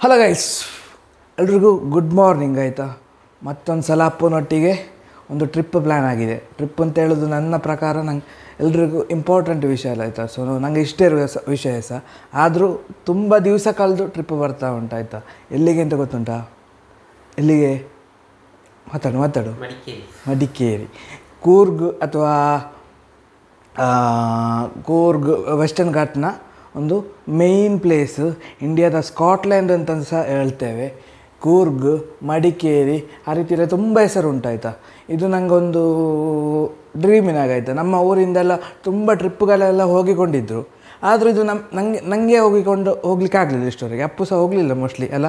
Hello guys, ಎಲ್ರಿಗೂ good morning. ಆಯಿತಾ, ಮತ್ತೊಂದು ಸಲ ಅಪ್ಪನೊಟ್ಟಿಗೆ ಒಂದು ಟ್ರಿಪ್ ಪ್ಲ್ಯಾನ್ ಆಗಿದೆ. ಟ್ರಿಪ್ ಅಂತ ಹೇಳೋದು ನನ್ನ ಪ್ರಕಾರ ನಂಗೆ ಎಲ್ರಿಗೂ ಇಂಪಾರ್ಟೆಂಟ್ ವಿಷಯ ಅಲ್ಲ, ಆಯಿತಾ. ಸೊ ನನಗೆ ಇಷ್ಟೇ ಇರುವ ವಿಷಯ ಸಹ, ಆದರೂ ತುಂಬ ದಿವಸ ಕಳೆದು ಟ್ರಿಪ್ ಬರ್ತಾ ಉಂಟು. ಆಯಿತಾ, ಎಲ್ಲಿಗೆ ಅಂತ ಗೊತ್ತುಂಟಾ? ಎಲ್ಲಿಗೆ? ಮಾತಾಡು. ಮಡಿಕೇರಿ, ಕೂರ್ಗ್ ಅಥವಾ ಕೂರ್ಗ್ ವೆಸ್ಟರ್ನ್ ಘಾಟ್ನ ಒಂದು ಮೇಯ್ನ್ ಪ್ಲೇಸ್. ಇಂಡಿಯಾದ ಸ್ಕಾಟ್ಲ್ಯಾಂಡ್ ಅಂತ ಸಹ ಹೇಳ್ತೇವೆ. ಕೂರ್ಗ್, ಮಡಿಕೇರಿ, ಆ ರೀತಿ ಎಲ್ಲ ತುಂಬ ಹೆಸರು ಉಂಟಾಯ್ತಾ. ಇದು ನನಗೊಂದು ಡ್ರೀಮಿನಾಗಾಯ್ತಾ. ನಮ್ಮ ಊರಿಂದೆಲ್ಲ ತುಂಬ ಟ್ರಿಪ್ಗಳೆಲ್ಲ ಹೋಗಿಕೊಂಡಿದ್ದರು, ಆದರೂ ಇದು ನನಗೆ ಹೋಗ್ಲಿಕ್ಕೆ ಆಗಲಿಲ್ಲ ಇಷ್ಟವರೆಗೆ. ಅಪ್ಪು ಸಹ ಹೋಗಲಿಲ್ಲ ಮೋಸ್ಟ್ಲಿ ಅಲ್ಲ,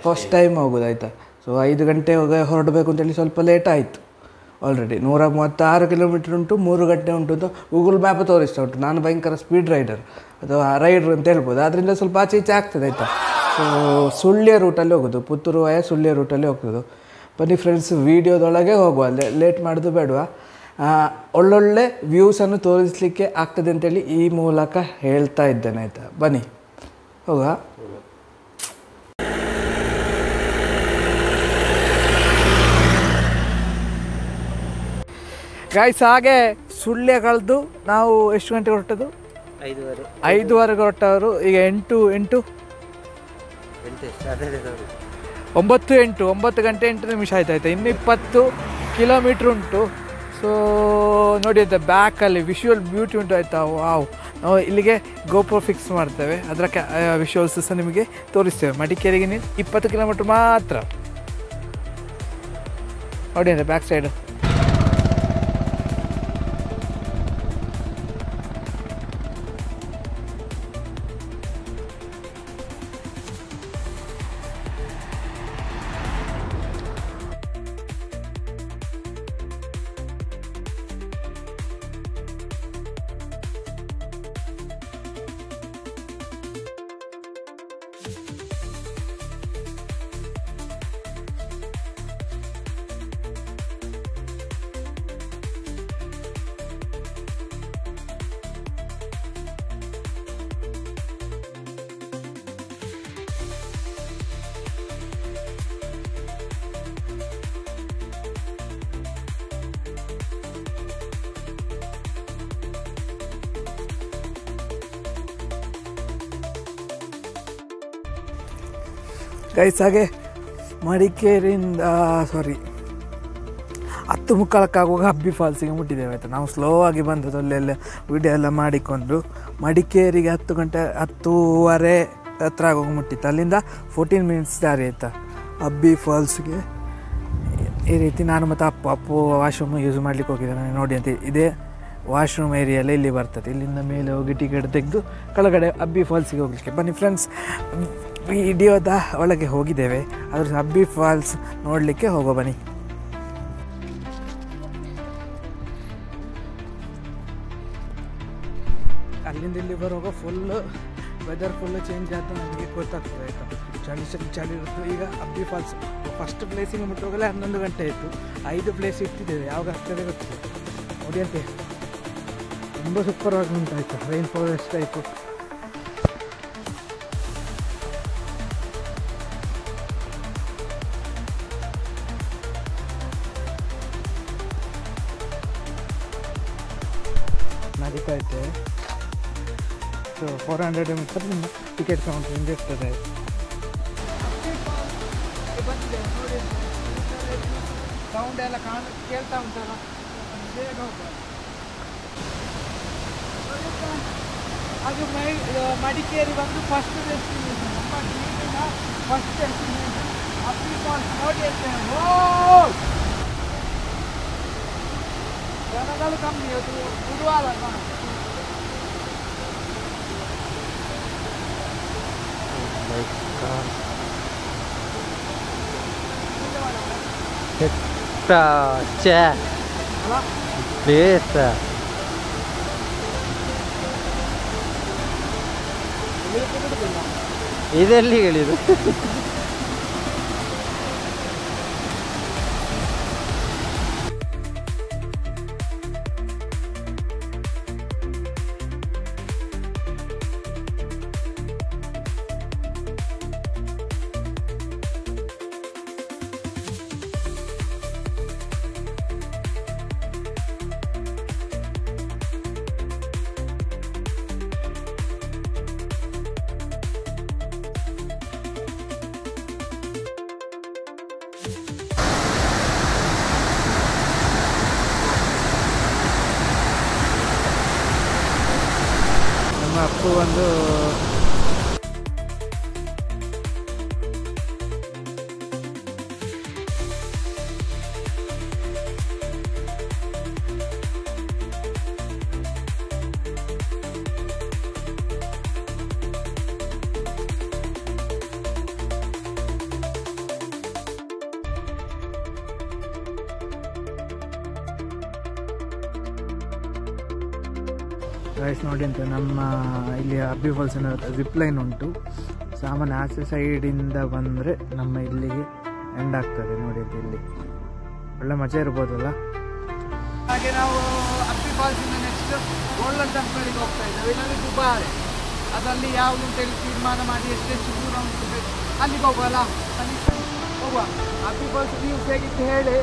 ಫಸ್ಟ್ ಟೈಮ್ ಹೋಗೋದಾಯ್ತಾ. ಸೊ 5 ಗಂಟೆ ಹೊರಡಬೇಕು ಅಂತೇಳಿ ಸ್ವಲ್ಪ ಲೇಟ್ ಆಯಿತು. ಆಲ್ರೆಡಿ 136 ಕಿಲೋಮೀಟ್ರ್ ಉಂಟು, 3 ಗಂಟೆ ಉಂಟು ಅಂತ ಗೂಗಲ್ ಮ್ಯಾಪ್ ತೋರಿಸ್ತಾ ಉಂಟು. ನಾನು ಭಯಂಕರ ಸ್ಪೀಡ್ ರೈಡರ್ ಅಥವಾ ರೈಡ್ರ್ ಅಂತ ಹೇಳ್ಬೋದು, ಆದ್ದರಿಂದ ಸ್ವಲ್ಪ ಆಚೆ ಈಚೆ ಆಗ್ತದೆ ಆಯಿತಾ. ಸೊ ಸುಳ್ಯ ರೂಟಲ್ಲಿ ಹೋಗೋದು, ಪುತ್ತೂರು ವಯ ಸುಳ್ಯ ರೂಟಲ್ಲಿ ಹೋಗೋದು. ಬನ್ನಿ ಫ್ರೆಂಡ್ಸ್, ವೀಡಿಯೋದೊಳಗೆ ಹೋಗುವ, ಲೇಟ್ ಮಾಡೋದು ಬೇಡವಾ. ಒಳ್ಳೊಳ್ಳೆ ವ್ಯೂಸನ್ನು ತೋರಿಸಲಿಕ್ಕೆ ಆಗ್ತದೆ ಅಂತೇಳಿ ಈ ಮೂಲಕ ಹೇಳ್ತಾ ಇದ್ದೇನೆ ಆಯಿತಾ. ಬನ್ನಿ ಹೋಗುವ. ಗಾಯ್ಸ್, ಹಾಗೆ ಸುಳ್ಯ ಕಳೆದು ನಾವು ಎಷ್ಟು ಗಂಟೆಗೆ ಹೊರಟದ್ದು? 5:15 ಹೊರಟವರು. ಈಗ 9 ಗಂಟೆ 8 ನಿಮಿಷ ಆಯ್ತಾಯ್ತಾ. ಇನ್ನು 20 ಕಿಲೋಮೀಟ್ರ್ ಉಂಟು. ಸೊ ನೋಡಿ ಆಯ್ತಾ, ಬ್ಯಾಕಲ್ಲಿ ವಿಷುವಲ್ ಬ್ಯೂಟಿ ಉಂಟು ಆಯಿತಾ. ವಾವ್, ನಾವು ಇಲ್ಲಿಗೆ ಗೋಪ್ರೋ ಫಿಕ್ಸ್ ಮಾಡ್ತೇವೆ, ಅದರ ವಿಷುವಲ್ಸ್ ಸಹ ನಿಮಗೆ ತೋರಿಸ್ತೇವೆ. ಮಡಿಕೇರಿಗೆ 20 ಕಿಲೋಮೀಟ್ರ್ ಮಾತ್ರ. ನೋಡಿ ಅಂದರೆ ಬ್ಯಾಕ್ ಸೈಡು. ಗೈಸ್, ಹಾಗೆ ಮಡಿಕೇರಿಯಿಂದ 10:45 ಅಬ್ಬಿ ಫಾಲ್ಸಿಗೆ ಮುಟ್ಟಿದ್ದೇವೆ ಆಯಿತಾ. ನಾವು ಸ್ಲೋ ಆಗಿ ಬಂದದ್ದು, ಅಲ್ಲೆಲ್ಲ ವಿಡಿಯೋ ಎಲ್ಲ ಮಾಡಿಕೊಂಡು ಮಡಿಕೇರಿಗೆ 10:30 ಹತ್ರ ಆಗೋಗಿ ಮುಟ್ಟಿತ್ತು. ಅಲ್ಲಿಂದ 14 ಮಿನಿಟ್ಸ್ ದಾರಿ ಆಯಿತಾ ಅಬ್ಬಿ ಫಾಲ್ಸ್ಗೆ. ಈ ರೀತಿ ನಾನು ಮತ್ತು ಅಪ್ಪು ವಾಶ್ರೂಮ್ ಯೂಸ್ ಮಾಡ್ಲಿಕ್ಕೆ ಹೋಗಿದ್ದಾನೆ. ನೋಡಿ ಅಂತ ಇದೇ ವಾಶ್ರೂಮ್ ಏರಿಯಲ್ಲೇ ಇಲ್ಲಿ ಬರ್ತದೆ. ಇಲ್ಲಿಂದ ಮೇಲೆ ಹೋಗಿ ಟಿಕೆಟ್ ತೆಗೆದು ಕೆಳಗಡೆ ಅಬ್ಬಿ ಫಾಲ್ಸಿಗೆ ಹೋಗಲಿಕ್ಕೆ. ಬನ್ನಿ ಫ್ರೆಂಡ್ಸ್, ವಿಡಿಯೋದ ಒಳಗೆ ಹೋಗಿದ್ದೇವೆ, ಅದ್ರ ಅಬ್ಬಿ ಫಾಲ್ಸ್ ನೋಡಲಿಕ್ಕೆ ಹೋಗೋ ಬನ್ನಿ. ಅಲ್ಲಿಂದ ಇಲ್ಲಿ ಬರುವಾಗ ವೆದರ್ ಫುಲ್ಲು ಚೇಂಜ್ ಆದ ನಮಗೆ ಗೊತ್ತಾಗ್ತದೆ ಆಯಿತಾ. ಚಳಿ ಇರುತ್ತೆ. ಈಗ ಅಬ್ಬಿ ಫಾಲ್ಸ್ ಫಸ್ಟ್ ಪ್ಲೇಸಿಗೆ ಮುಟ್ಟುವಾಗಲೇ 11 ಗಂಟೆ ಆಯಿತು. 5 ಪ್ಲೇಸ್ ಇಟ್ಟಿದ್ದೇವೆ, ಯಾವಾಗ ಆಗ್ತದೆ ಗೊತ್ತಿಲ್ಲ. ನೋಡಿ ಅಂತೆ, ತುಂಬ ಸೂಪರಾಗಿ ಉಂಟಾಯ್ತು. ರೈನ್ ಫಾರೆಸ್ಟ್ ಆಯಿತು. ನಡೀತಾ ಐತೆ. ಸೊ 400 ಮೀಟರ್ ಟಿಕೆಟ್ ಕೌಂಟರ್ ಹಿಂದೆ ಇರ್ತದೆ. ಸೌಂಡ್ ಎಲ್ಲ ಕೇಳ್ತಾ ಉಂಟಲ್ಲ, ಬೇಗ ಹೋಗ್ಬೋದು. ಅದು ಮಡಿಕೇರಿ ಬಂದು ಫಸ್ಟ್ ಡೆಸ್ಟಿನೇಷನ್, ನಮ್ಮ ಟ್ರೀಟಿನ ಫಸ್ಟ್ ಡೆಸ್ಟಿನೇಷನ್ ಅಬ್ಬಿ ಫಾಲ್ಸ್. ನೋಡಿ ಇರ್ತೇನೆ, ಜನಗಳು ಕಮ್ಮಿ, ಅದು ಬುಧವಾರ. ಇದೆಲ್ಲಿ ಹೇಳಿದು? ಟ್ರಿಪ್ ಒಂದು ರೈಸ್ ನೋಡಿ ಅಂತ ನಮ್ಮ ಇಲ್ಲಿ ಅಬ್ಬಿ ಫಾಲ್ಸಿನ ಜಿಪ್ ಲೈನ್ ಉಂಟು. ಸಾಮಾನ್ಯ ಆಚೆ ಸೈಡಿಂದ ಬಂದರೆ ನಮ್ಮ ಇಲ್ಲಿಗೆ ಎಂಡ್ ಆಗ್ತದೆ ನೋಡಿ ಅಂತ. ಇಲ್ಲಿ ಒಳ್ಳೆ ಮಜಾ ಇರ್ಬೋದಲ್ಲ. ಹಾಗೆ ನಾವು ಅಬ್ಬಿ ಫಾಲ್ಸಿಂದ ನೆಕ್ಸ್ಟ್ ಗೋಲ್ಡನ್ ಟೆಂಪಲ್ಗೆ ಹೋಗ್ತಾ ಇದ್ದೇವೆ. ಇಲ್ಲಾಂದರೆ ದುಬಾರೆ ಅದರಲ್ಲಿ ಯಾವುದು ಅಂತೇಳಿ ತೀರ್ಮಾನ ಮಾಡಿ ಎಷ್ಟೆಷ್ಟು ದೂರ ಉಂಟು ಅಲ್ಲಿಗೆ ಹೋಗುವಲ್ಲ. ಅಲ್ಲಿ ಹೋಗುವ. ಅಬ್ಬಿ ಫಾಲ್ಸ್ ವ್ಯೂಸ್ ಹೇಗಿತ್ತು ಹೇಳಿ.